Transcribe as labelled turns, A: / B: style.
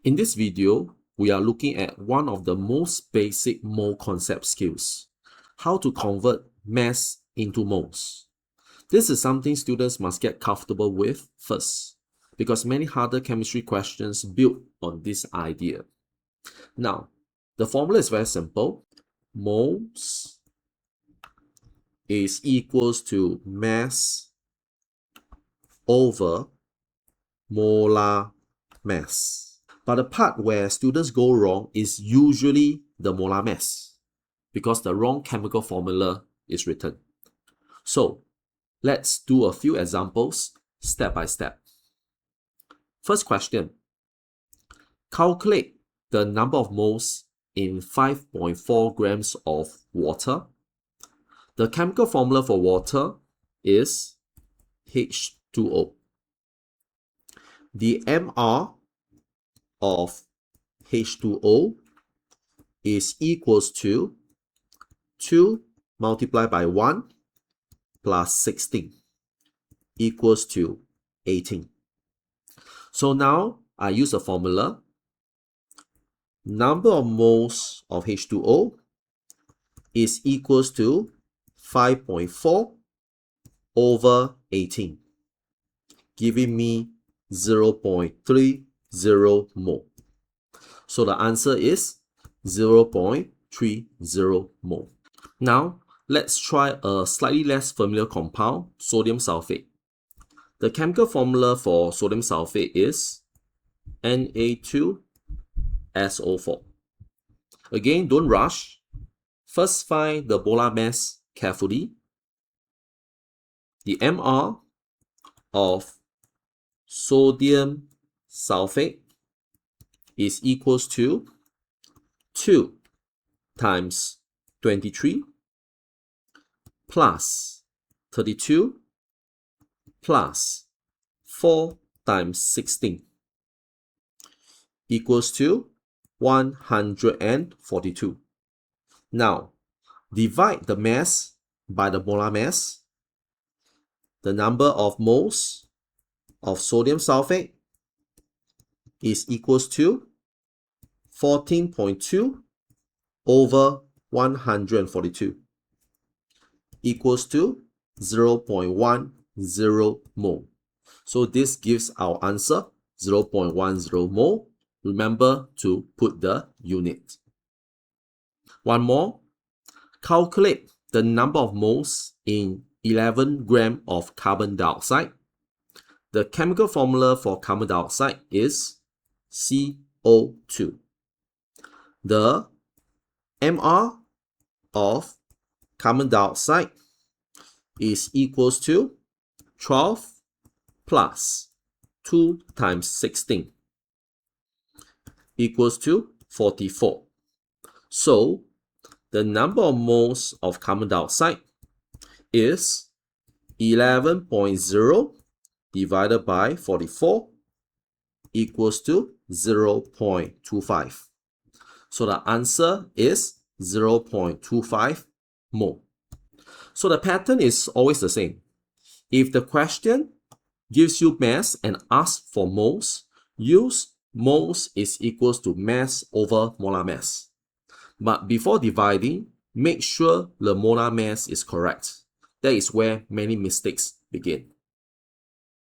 A: In this video, we are looking at one of the most basic mole concept skills, how to convert mass into moles. This is something students must get comfortable with first, because many harder chemistry questions build on this idea. Now, the formula is very simple. Moles is equals to mass over molar mass. But the part where students go wrong is usually the molar mass, because the wrong chemical formula is written. So let's do a few examples step by step. First question. Calculate the number of moles in 5.4 grams of water. The chemical formula for water is H2O. The MR of H2O is equals to 2 multiplied by 1 plus 16 equals to 18. So now I use a formula. Number of moles of H2O is equals to 5.4 over 18, giving me 0.30 mole. So the answer is 0.30 mole. Now, let's try a slightly less familiar compound, sodium sulfate. The chemical formula for sodium sulfate is Na2SO4. Again, don't rush. First, find the molar mass carefully. The MR of sodium sulfate is equals to 2 times 23 plus 32 plus 4 times 16 equals to 142. Now, divide the mass by the molar mass. The number of moles of sodium sulfate is equals to 14.2 over 142 equals to 0.10 mole. So this gives our answer 0.10 mole. Remember to put the unit. One more. Calculate the number of moles in 11 grams of carbon dioxide. The chemical formula for carbon dioxide is CO2. The MR of carbon dioxide is equals to 12 plus 2 times 16 equals to 44. So the number of moles of carbon dioxide is 11.0 divided by 44 equals to 0.25. So the answer is 0.25 mole. So the pattern is always the same. If the question gives you mass and asks for moles, use moles is equals to mass over molar mass. But before dividing, make sure the molar mass is correct. That is where many mistakes begin.